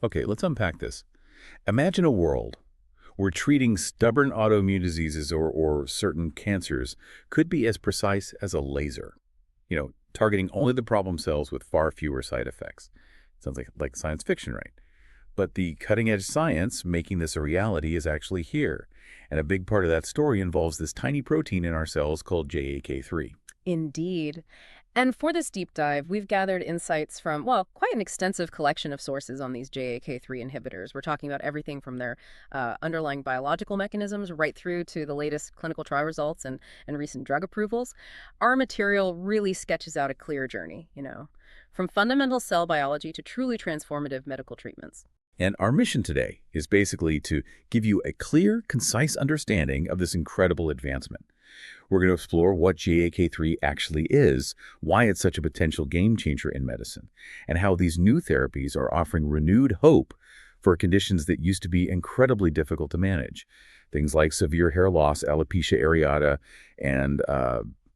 Okay, let's unpack this. Imagine a world where treating stubborn autoimmune diseases or certain cancers could be as precise as a laser. Targeting only the problem cells with far fewer side effects. Sounds like science fiction, right? But the cutting-edge science making this a reality is actually here. And a big part of that story involves this tiny protein in our cells called JAK3. Indeed. And for this deep dive, we've gathered insights from, well, quite an extensive collection of sources on these JAK3 inhibitors. We're talking about everything from their underlying biological mechanisms right through to the latest clinical trial results and recent drug approvals. Our material really sketches out a clear journey, from fundamental cell biology to truly transformative medical treatments. And our mission today is basically to give you a clear, concise understanding of this incredible advancement. We're going to explore what JAK3 actually is, why it's such a potential game changer in medicine, and how these new therapies are offering renewed hope for conditions that used to be incredibly difficult to manage. Things like severe hair loss, alopecia areata, and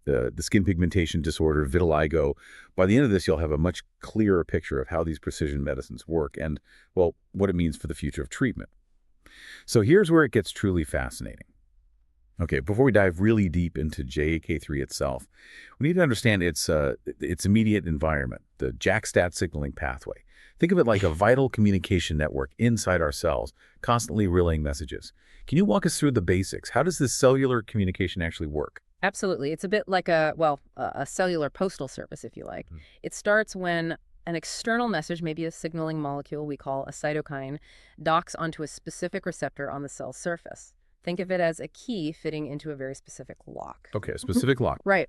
the skin pigmentation disorder, vitiligo. By the end of this, you'll have a much clearer picture of how these precision medicines work and, well, what it means for the future of treatment. So here's where it gets truly fascinating. Okay, before we dive really deep into JAK3 itself, we need to understand its immediate environment, the JAK-STAT signaling pathway. Think of it like a vital communication network inside our cells, constantly relaying messages. Can you walk us through the basics? How does this cellular communication actually work? Absolutely. It's a bit like a cellular postal service, if you like. It starts when an external message, maybe a signaling molecule we call a cytokine, docks onto a specific receptor on the cell's surface. Think of it as a key fitting into a very specific lock. Okay, a specific lock. Right.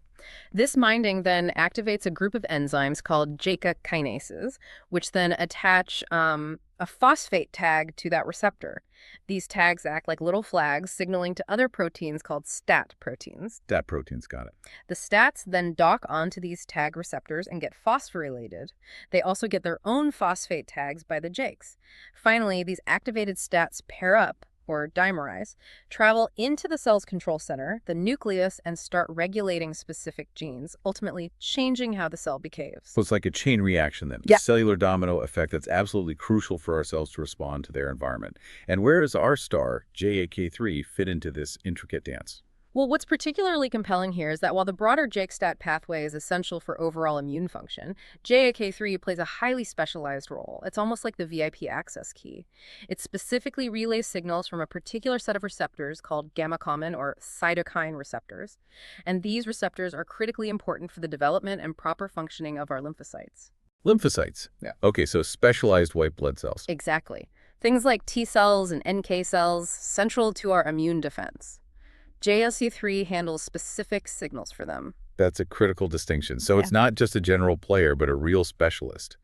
This binding then activates a group of enzymes called JAK-kinases, which then attach a phosphate tag to that receptor. These tags act like little flags signaling to other proteins called STAT proteins. STAT proteins, got it. The STATs then dock onto these tag receptors and get phosphorylated. They also get their own phosphate tags by the JAKs. Finally, these activated STATs pair up, or dimerize, travel into the cell's control center, the nucleus, and start regulating specific genes, ultimately changing how the cell behaves. So it's like a chain reaction then, Yeah. a cellular domino effect that's absolutely crucial for our cells to respond to their environment. And where does our star, JAK3, fit into this intricate dance? Well, what's particularly compelling here is that while the broader JAK-STAT pathway is essential for overall immune function, JAK3 plays a highly specialized role. It's almost like the VIP access key. It specifically relays signals from a particular set of receptors called gamma-common or cytokine receptors. And these receptors are critically important for the development and proper functioning of our lymphocytes. Lymphocytes. Yeah. Okay, so specialized white blood cells. Exactly. Things like T cells and NK cells, central to our immune defense. JLC3 handles specific signals for them. That's a critical distinction. So it's not just a general player, but a real specialist.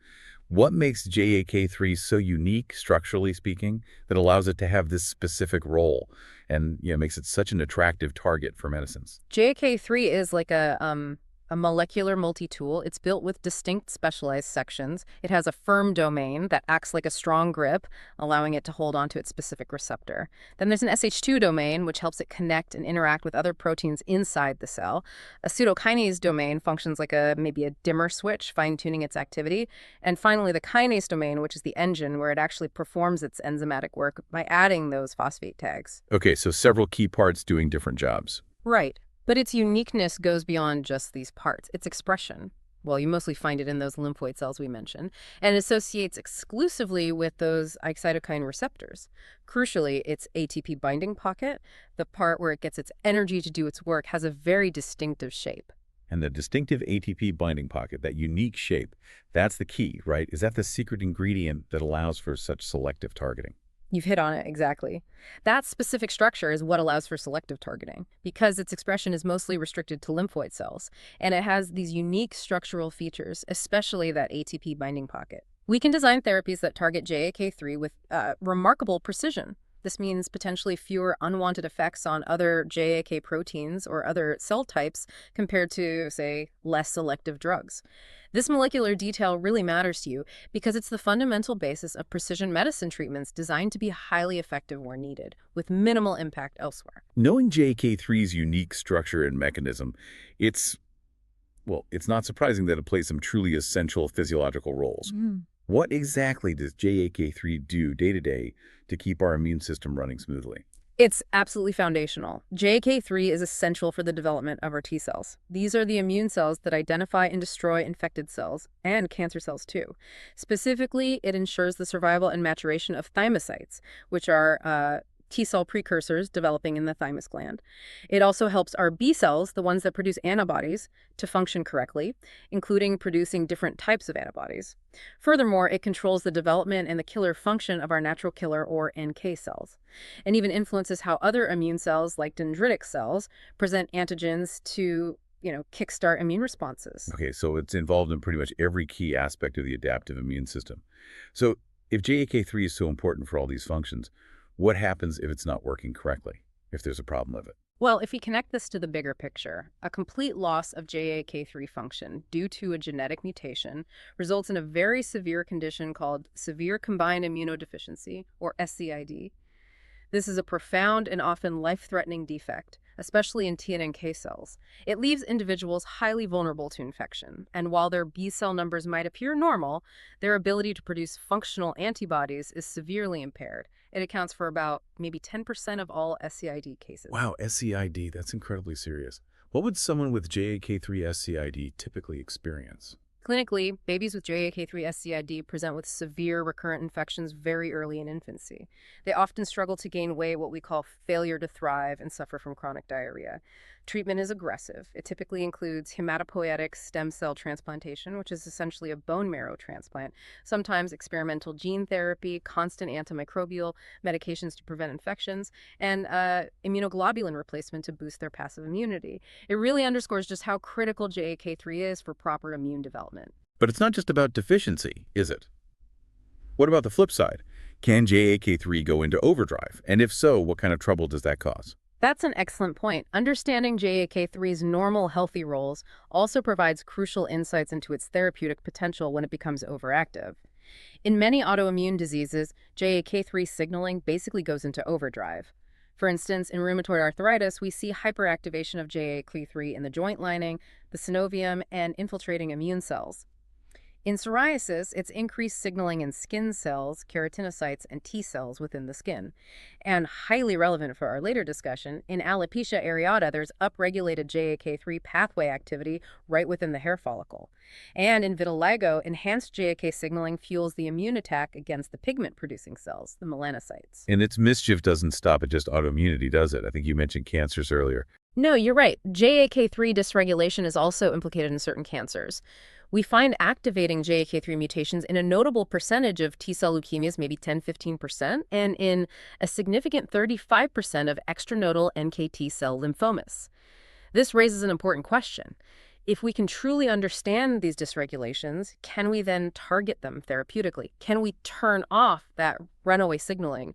What makes JAK3 so unique, structurally speaking, that allows it to have this specific role and makes it such an attractive target for medicines? JAK3 is like a molecular multi-tool. It's built with distinct specialized sections. It has a firm domain that acts like a strong grip, allowing it to hold onto its specific receptor. Then there's an SH2 domain, which helps it connect and interact with other proteins inside the cell. A pseudokinase domain functions like maybe a dimmer switch, fine-tuning its activity. And finally, the kinase domain, which is the engine where it actually performs its enzymatic work by adding those phosphate tags. Okay, so several key parts doing different jobs. Right. But its uniqueness goes beyond just these parts. Its expression, well, you mostly find it in those lymphoid cells we mentioned, and associates exclusively with those cytokine receptors. Crucially, its ATP binding pocket, the part where it gets its energy to do its work, has a very distinctive shape. And the distinctive ATP binding pocket, that unique shape, that's the key, right? Is that the secret ingredient that allows for such selective targeting? You've hit on it, exactly. That specific structure is what allows for selective targeting, because its expression is mostly restricted to lymphoid cells, and it has these unique structural features, especially that ATP binding pocket. We can design therapies that target JAK3 with remarkable precision. This means potentially fewer unwanted effects on other JAK proteins or other cell types compared to, say, less selective drugs. This molecular detail really matters to you because it's the fundamental basis of precision medicine treatments designed to be highly effective where needed, with minimal impact elsewhere. Knowing JAK3's unique structure and mechanism, it's not surprising that it plays some truly essential physiological roles. What exactly does JAK3 do day to day to keep our immune system running smoothly? It's absolutely foundational. JK3 is essential for the development of our T cells. These are the immune cells that identify and destroy infected cells, and cancer cells too. Specifically, it ensures the survival and maturation of thymocytes, which are T cell precursors developing in the thymus gland. It also helps our B cells, the ones that produce antibodies, to function correctly, including producing different types of antibodies. Furthermore, it controls the development and the killer function of our natural killer or NK cells, and even influences how other immune cells, like dendritic cells, present antigens to, kickstart immune responses. Okay, so it's involved in pretty much every key aspect of the adaptive immune system. So if JAK3 is so important for all these functions, what happens if it's not working correctly, if there's a problem with it? Well, if we connect this to the bigger picture, a complete loss of JAK3 function due to a genetic mutation results in a very severe condition called severe combined immunodeficiency, or SCID. This is a profound and often life-threatening defect, especially in T and NK cells. It leaves individuals highly vulnerable to infection, and while their B cell numbers might appear normal, their ability to produce functional antibodies is severely impaired. It accounts for about maybe 10% of all SCID cases. Wow, SCID, that's incredibly serious. What would someone with JAK3 SCID typically experience? Clinically, babies with JAK3 SCID present with severe recurrent infections very early in infancy. They often struggle to gain weight, what we call failure to thrive, and suffer from chronic diarrhea. Treatment is aggressive. It typically includes hematopoietic stem cell transplantation, which is essentially a bone marrow transplant, sometimes experimental gene therapy, constant antimicrobial medications to prevent infections, and immunoglobulin replacement to boost their passive immunity. It really underscores just how critical JAK3 is for proper immune development. But it's not just about deficiency, is it? What about the flip side? Can JAK3 go into overdrive? And if so, what kind of trouble does that cause? That's an excellent point. Understanding JAK3's normal healthy roles also provides crucial insights into its therapeutic potential when it becomes overactive. In many autoimmune diseases, JAK3 signaling basically goes into overdrive. For instance, in rheumatoid arthritis, we see hyperactivation of JAK3 in the joint lining, the synovium, and infiltrating immune cells. In psoriasis, it's increased signaling in skin cells, keratinocytes, and T cells within the skin. And highly relevant for our later discussion, in alopecia areata, there's upregulated JAK3 pathway activity right within the hair follicle. And in vitiligo, enhanced JAK signaling fuels the immune attack against the pigment-producing cells, the melanocytes. And its mischief doesn't stop at just autoimmunity, does it? I think you mentioned cancers earlier. No, you're right. JAK3 dysregulation is also implicated in certain cancers. We find activating JAK3 mutations in a notable percentage of T-cell leukemias, maybe 10–15%, and in a significant 35% of extranodal NKT cell lymphomas. This raises an important question. If we can truly understand these dysregulations, can we then target them therapeutically? Can we turn off that runaway signaling?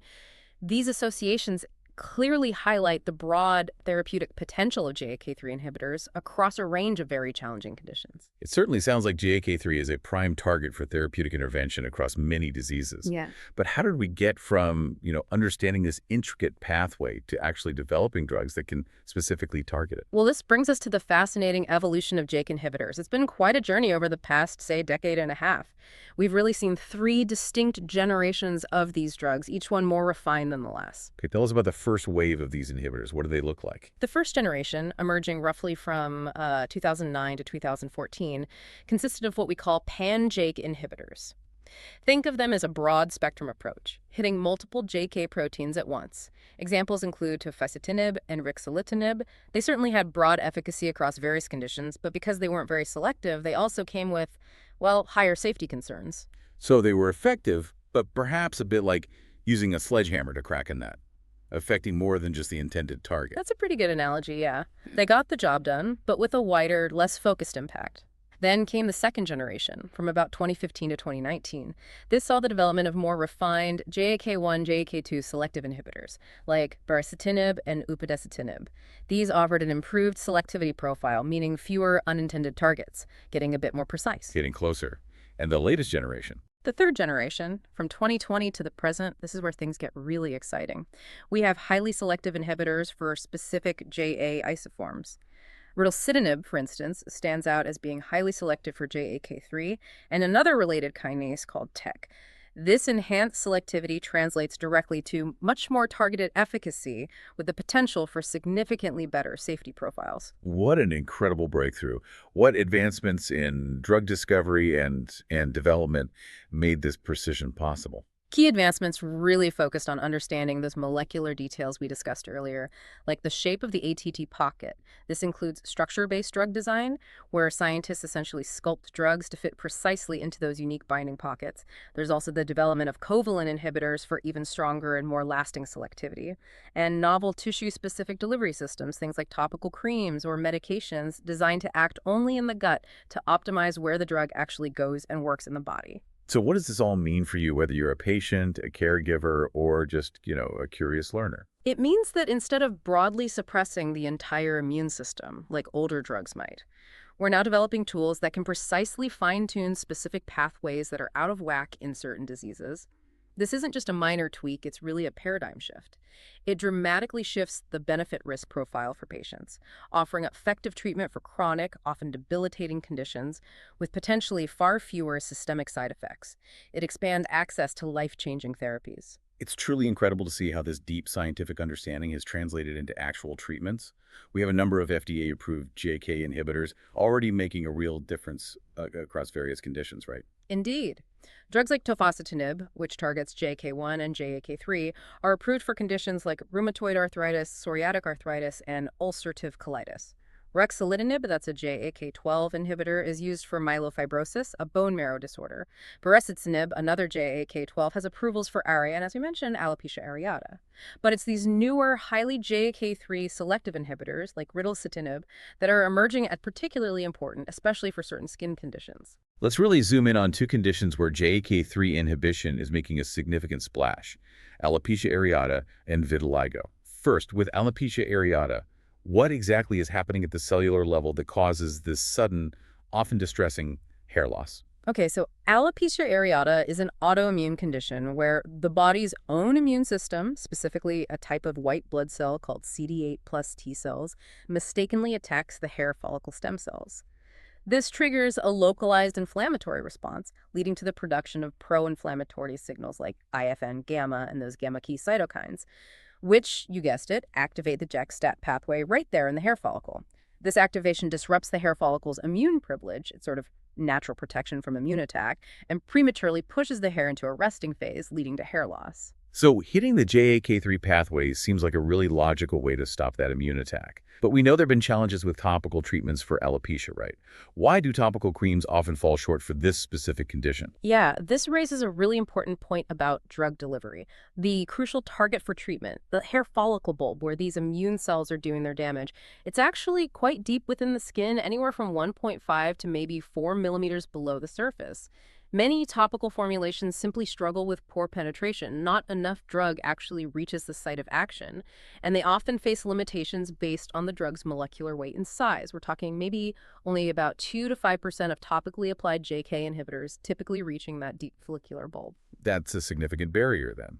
These associations clearly highlight the broad therapeutic potential of JAK3 inhibitors across a range of very challenging conditions. It certainly sounds like JAK3 is a prime target for therapeutic intervention across many diseases. Yeah. But how did we get from, understanding this intricate pathway to actually developing drugs that can specifically target it? Well, this brings us to the fascinating evolution of JAK inhibitors. It's been quite a journey over the past, say, decade and a half. We've really seen 3 distinct generations of these drugs, each one more refined than the last. Okay, tell us about the first wave of these inhibitors. What do they look like? The first generation, emerging roughly from 2009 to 2014, consisted of what we call pan-JAK inhibitors. Think of them as a broad-spectrum approach, hitting multiple JK proteins at once. Examples include tofacitinib and ruxolitinib. They certainly had broad efficacy across various conditions, but because they weren't very selective, they also came with, well, higher safety concerns. So they were effective, but perhaps a bit like using a sledgehammer to crack a nut, affecting more than just the intended target. That's a pretty good analogy, yeah. They got the job done, but with a wider, less focused impact. Then came the second generation, from about 2015 to 2019. This saw the development of more refined JAK1, JAK2 selective inhibitors, like baricitinib and upadacitinib. These offered an improved selectivity profile, meaning fewer unintended targets, getting a bit more precise. Getting closer. And the latest generation. The third generation, from 2020 to the present, this is where things get really exciting. We have highly selective inhibitors for specific JA isoforms. Ritlecitinib, for instance, stands out as being highly selective for JAK3 and another related kinase called TEC. This enhanced selectivity translates directly to much more targeted efficacy with the potential for significantly better safety profiles. What an incredible breakthrough. What advancements in drug discovery and development made this precision possible? Key advancements really focused on understanding those molecular details we discussed earlier, like the shape of the ATT pocket. This includes structure-based drug design, where scientists essentially sculpt drugs to fit precisely into those unique binding pockets. There's also the development of covalent inhibitors for even stronger and more lasting selectivity, and novel tissue-specific delivery systems, things like topical creams or medications designed to act only in the gut to optimize where the drug actually goes and works in the body. So what does this all mean for you, whether you're a patient, a caregiver, or just, a curious learner? It means that instead of broadly suppressing the entire immune system, like older drugs might, we're now developing tools that can precisely fine-tune specific pathways that are out of whack in certain diseases. This isn't just a minor tweak, it's really a paradigm shift. It dramatically shifts the benefit-risk profile for patients, offering effective treatment for chronic, often debilitating conditions with potentially far fewer systemic side effects. It expands access to life-changing therapies. It's truly incredible to see how this deep scientific understanding is translated into actual treatments. We have a number of FDA-approved JK inhibitors already making a real difference across various conditions, right? Indeed. Drugs like tofacitinib, which targets JAK1 and JAK3, are approved for conditions like rheumatoid arthritis, psoriatic arthritis, and ulcerative colitis. Ruxolitinib, that's a JAK12 inhibitor, is used for myelofibrosis, a bone marrow disorder. Baricitinib, another JAK12, has approvals for ARIA and, as we mentioned, alopecia areata. But it's these newer, highly JAK3 selective inhibitors, like ritlecitinib, that are emerging as particularly important, especially for certain skin conditions. Let's really zoom in on two conditions where JAK3 inhibition is making a significant splash: alopecia areata and vitiligo. First, with alopecia areata, what exactly is happening at the cellular level that causes this sudden, often distressing hair loss? Okay, so alopecia areata is an autoimmune condition where the body's own immune system, specifically a type of white blood cell called CD8 plus T cells, mistakenly attacks the hair follicle stem cells. This triggers a localized inflammatory response, leading to the production of pro-inflammatory signals like IFN gamma and those gamma key cytokines, which, you guessed it, activate the JAK-STAT pathway right there in the hair follicle. This activation disrupts the hair follicle's immune privilege, its sort of natural protection from immune attack, and prematurely pushes the hair into a resting phase, leading to hair loss. So hitting the JAK3 pathways seems like a really logical way to stop that immune attack. But we know there have been challenges with topical treatments for alopecia, right? Why do topical creams often fall short for this specific condition? Yeah, this raises a really important point about drug delivery. The crucial target for treatment, the hair follicle bulb, where these immune cells are doing their damage, it's actually quite deep within the skin, anywhere from 1.5 to maybe 4 millimeters below the surface. Many topical formulations simply struggle with poor penetration. Not enough drug actually reaches the site of action, and they often face limitations based on the drug's molecular weight and size. We're talking maybe only about 2 to 5% of topically applied JK inhibitors typically reaching that deep follicular bulb. That's a significant barrier then.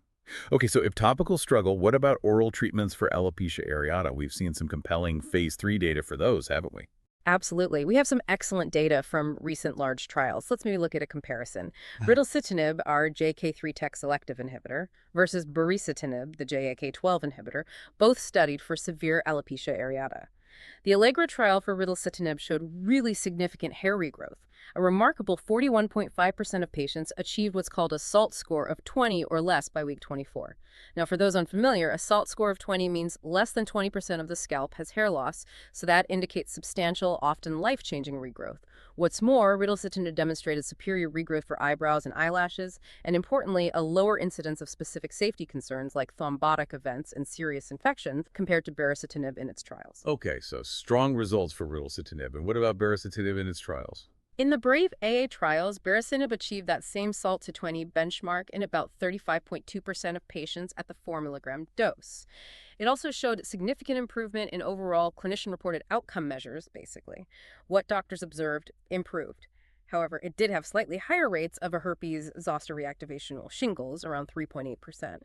Okay, so if topicals struggle, what about oral treatments for alopecia areata? We've seen some compelling phase 3 data for those, haven't we? Absolutely. We have some excellent data from recent large trials. Let's maybe look at a comparison. Ritlecitinib, our JAK3 TEC selective inhibitor, versus baricitinib, the JAK12 inhibitor, both studied for severe alopecia areata. The Allegra trial for ritlecitinib showed really significant hair regrowth. A remarkable 41.5% of patients achieved what's called a SALT score of 20 or less by week 24. Now, for those unfamiliar, a SALT score of 20 means less than 20% of the scalp has hair loss, so that indicates substantial, often life-changing regrowth. What's more, ritlecitinib demonstrated superior regrowth for eyebrows and eyelashes, and importantly, a lower incidence of specific safety concerns like thrombotic events and serious infections compared to baricitinib in its trials. Okay, so strong results for ritlecitinib. And what about baricitinib in its trials? In the BRAVE AA trials, baricitinib achieved that same SALT to 20 benchmark in about 35.2% of patients at the 4 milligram dose. It also showed significant improvement in overall clinician-reported outcome measures, basically. What doctors observed improved. However, it did have slightly higher rates of a herpes zoster reactivational shingles, around 3.8%.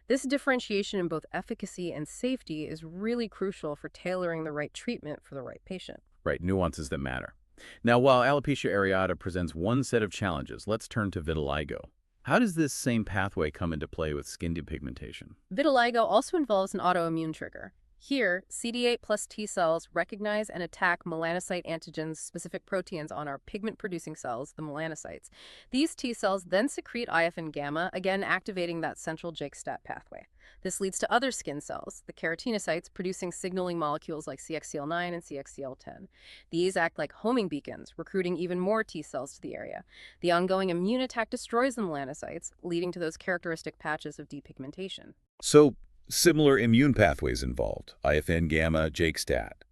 This differentiation in both efficacy and safety is really crucial for tailoring the right treatment for the right patient. Right, nuances that matter. Now, while alopecia areata presents one set of challenges, let's turn to vitiligo. How does this same pathway come into play with skin depigmentation? Vitiligo also involves an autoimmune trigger. Here, CD8 plus T cells recognize and attack melanocyte antigens specific proteins on our pigment-producing cells, the melanocytes. These T cells then secrete IFN gamma, again activating that central JAK-STAT pathway. This leads to other skin cells, the keratinocytes, producing signaling molecules like CXCL9 and CXCL10. These act like homing beacons, recruiting even more T cells to the area. The ongoing immune attack destroys the melanocytes, leading to those characteristic patches of depigmentation. So, similar immune pathways involved, IFN gamma, JAK-STAT.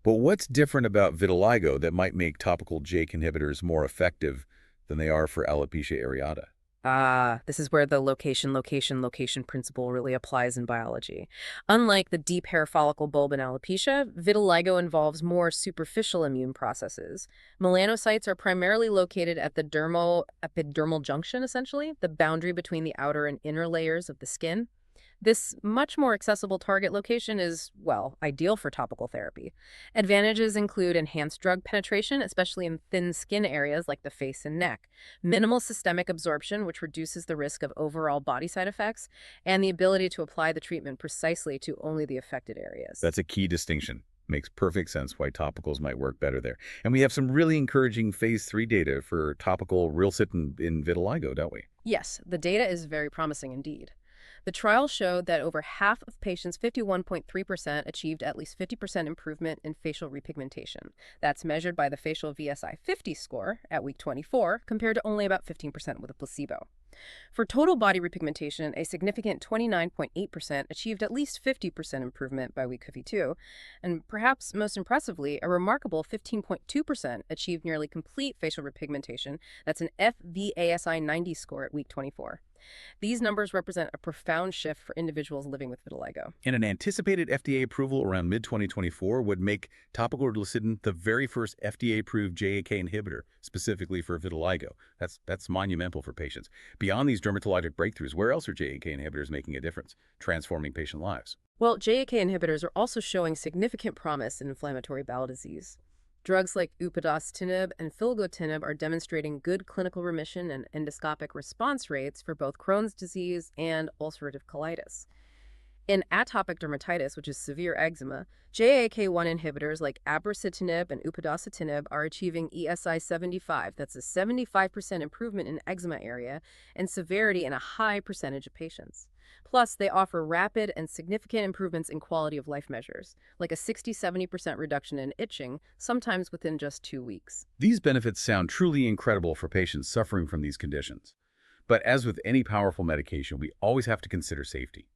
But what's different about vitiligo that might make topical JAK inhibitors more effective than they are for alopecia areata? This is where the location principle really applies in biology. Unlike the deep hair follicle bulb in alopecia, vitiligo involves more superficial immune processes. Melanocytes are primarily located at the dermo-epidermal junction, essentially, the boundary between the outer and inner layers of the skin. This much more accessible target location is, well, ideal for topical therapy. Advantages include enhanced drug penetration, especially in thin skin areas like the face and neck, minimal systemic absorption, which reduces the risk of overall body side effects, and the ability to apply the treatment precisely to only the affected areas. That's a key distinction. Makes perfect sense why topicals might work better there. And we have some really encouraging phase 3 data for topical rilsip in vitiligo, don't we? Yes, the data is very promising indeed. The trial showed that over half of patients, 51.3%, achieved at least 50% improvement in facial repigmentation. That's measured by the facial VSI 50 score at week 24, compared to only about 15% with a placebo. For total body repigmentation, a significant 29.8% achieved at least 50% improvement by week 52, and perhaps most impressively, a remarkable 15.2% achieved nearly complete facial repigmentation. That's an FVASI 90 score at week 24. These numbers represent a profound shift for individuals living with vitiligo. And an anticipated FDA approval around mid-2024 would make topical rilsip the very first FDA-approved JAK inhibitor, specifically for vitiligo. That's monumental for patients. Beyond these dermatologic breakthroughs, where else are JAK inhibitors making a difference, transforming patient lives? Well, JAK inhibitors are also showing significant promise in inflammatory bowel disease. Drugs like upadacitinib and filgotinib are demonstrating good clinical remission and endoscopic response rates for both Crohn's disease and ulcerative colitis. In atopic dermatitis, which is severe eczema, JAK1 inhibitors like abrocitinib and upadacitinib are achieving ESI 75. That's a 75% improvement in eczema area and severity in a high percentage of patients. Plus, they offer rapid and significant improvements in quality of life measures, like a 60–70% reduction in itching, sometimes within just 2 weeks. These benefits sound truly incredible for patients suffering from these conditions. But as with any powerful medication, we always have to consider safety.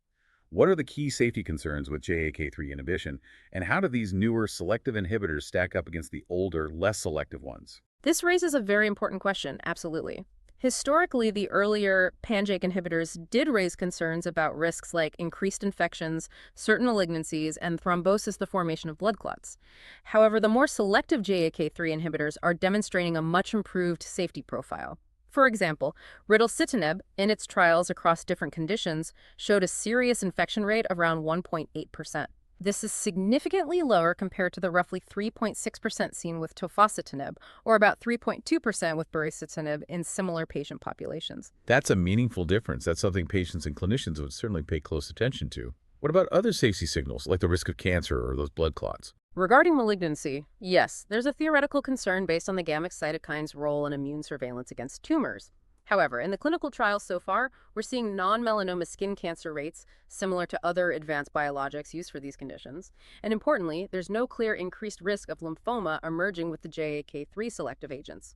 What are the key safety concerns with JAK3 inhibition, and how do these newer selective inhibitors stack up against the older, less selective ones? This raises a very important question, absolutely. Historically, the earlier pan-JAK inhibitors did raise concerns about risks like increased infections, certain malignancies, and thrombosis, the formation of blood clots. However, the more selective JAK3 inhibitors are demonstrating a much improved safety profile. For example, ritlecitinib, in its trials across different conditions, showed a serious infection rate of around 1.8%. This is significantly lower compared to the roughly 3.6% seen with tofacitinib, or about 3.2% with baricitinib in similar patient populations. That's a meaningful difference. That's something patients and clinicians would certainly pay close attention to. What about other safety signals, like the risk of cancer or those blood clots? Regarding malignancy, yes, there's a theoretical concern based on the gamma cytokines' role in immune surveillance against tumors. However, in the clinical trials so far, we're seeing non-melanoma skin cancer rates similar to other advanced biologics used for these conditions. And importantly, there's no clear increased risk of lymphoma emerging with the JAK3 selective agents.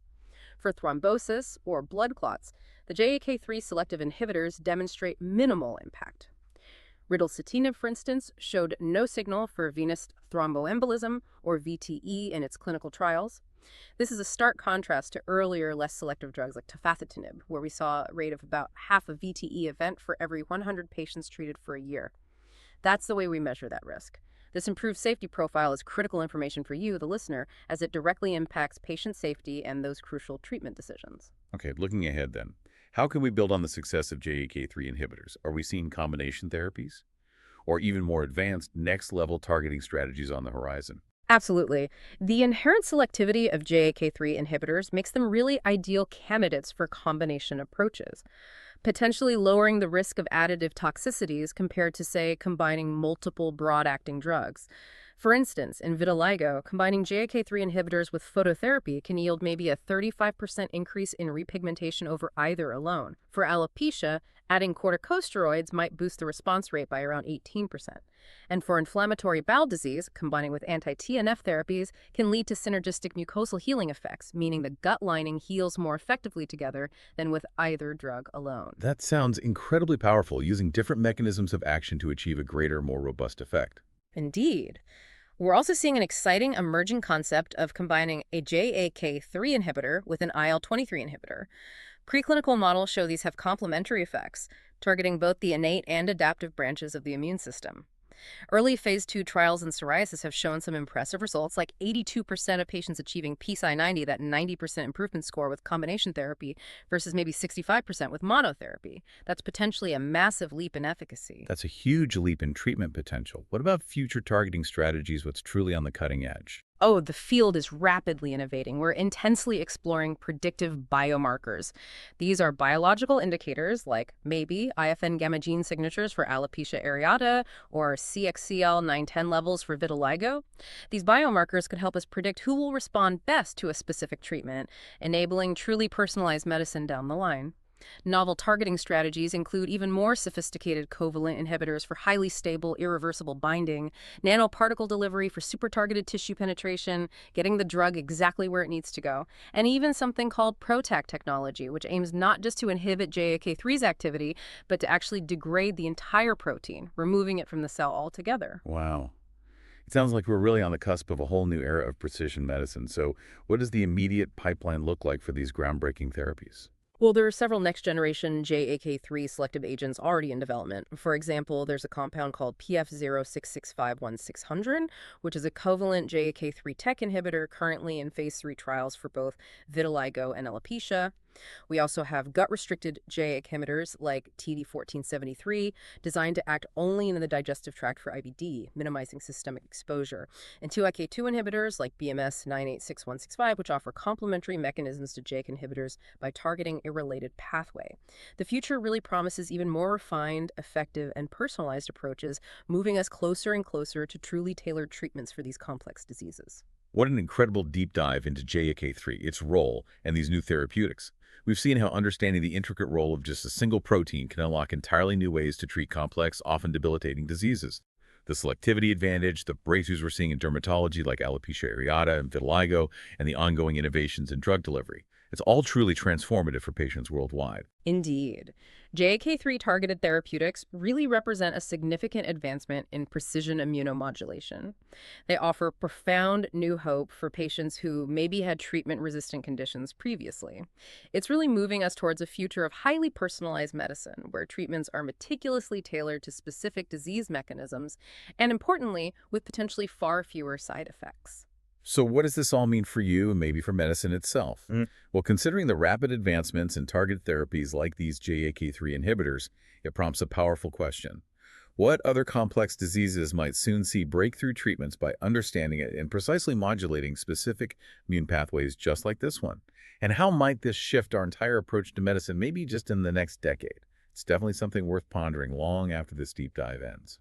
For thrombosis or blood clots, the JAK3 selective inhibitors demonstrate minimal impact. Ritlecitinib, for instance, showed no signal for venous thromboembolism, or VTE, in its clinical trials. This is a stark contrast to earlier, less selective drugs like tofacitinib, where we saw a rate of about half a VTE event for every 100 patients treated for a year. That's the way we measure that risk. This improved safety profile is critical information for you, the listener, as it directly impacts patient safety and those crucial treatment decisions. Okay, looking ahead then. How can we build on the success of JAK3 inhibitors? Are we seeing combination therapies? Or even more advanced, next-level targeting strategies on the horizon? Absolutely. The inherent selectivity of JAK3 inhibitors makes them really ideal candidates for combination approaches, potentially lowering the risk of additive toxicities compared to, say, combining multiple broad-acting drugs. For instance, in vitiligo, combining JAK3 inhibitors with phototherapy can yield maybe a 35% increase in repigmentation over either alone. For alopecia, adding corticosteroids might boost the response rate by around 18%. And for inflammatory bowel disease, combining with anti-TNF therapies can lead to synergistic mucosal healing effects, meaning the gut lining heals more effectively together than with either drug alone. That sounds incredibly powerful, using different mechanisms of action to achieve a greater, more robust effect. Indeed. We're also seeing an exciting emerging concept of combining a JAK3 inhibitor with an IL-23 inhibitor. Preclinical models show these have complementary effects, targeting both the innate and adaptive branches of the immune system. Early phase 2 trials in psoriasis have shown some impressive results, like 82% of patients achieving PSI 90, that 90% improvement score with combination therapy, versus maybe 65% with monotherapy. That's potentially a massive leap in efficacy. That's a huge leap in treatment potential. What about future targeting strategies, what's truly on the cutting edge? Oh, the field is rapidly innovating. We're intensely exploring predictive biomarkers. These are biological indicators like maybe IFN gamma gene signatures for alopecia areata or CXCL910 levels for vitiligo. These biomarkers could help us predict who will respond best to a specific treatment, enabling truly personalized medicine down the line. Novel targeting strategies include even more sophisticated covalent inhibitors for highly stable, irreversible binding, nanoparticle delivery for super-targeted tissue penetration, getting the drug exactly where it needs to go, and even something called PROTAC technology, which aims not just to inhibit JAK3's activity, but to actually degrade the entire protein, removing it from the cell altogether. Wow. It sounds like we're really on the cusp of a whole new era of precision medicine. So what does the immediate pipeline look like for these groundbreaking therapies? Well, there are several next-generation JAK3 selective agents already in development. For example, there's a compound called PF06651600, which is a covalent JAK3 TEC inhibitor currently in phase 3 trials for both vitiligo and alopecia. We also have gut-restricted JAK inhibitors like TD1473, designed to act only in the digestive tract for IBD, minimizing systemic exposure, and 2IK2 inhibitors like BMS 986165, which offer complementary mechanisms to JAK inhibitors by targeting a related pathway. The future really promises even more refined, effective, and personalized approaches, moving us closer and closer to truly tailored treatments for these complex diseases. What an incredible deep dive into JAK3, its role, and these new therapeutics. We've seen how understanding the intricate role of just a single protein can unlock entirely new ways to treat complex, often debilitating diseases. The selectivity advantage, the breakthroughs we're seeing in dermatology like alopecia areata and vitiligo, and the ongoing innovations in drug delivery. It's all truly transformative for patients worldwide. Indeed. JAK3 targeted therapeutics really represent a significant advancement in precision immunomodulation. They offer profound new hope for patients who maybe had treatment-resistant conditions previously. It's really moving us towards a future of highly personalized medicine, where treatments are meticulously tailored to specific disease mechanisms, and importantly, with potentially far fewer side effects. So what does this all mean for you and maybe for medicine itself? Well, considering the rapid advancements in targeted therapies like these JAK3 inhibitors, it prompts a powerful question. What other complex diseases might soon see breakthrough treatments by understanding it and precisely modulating specific immune pathways just like this one? And how might this shift our entire approach to medicine maybe just in the next decade? It's definitely something worth pondering long after this deep dive ends.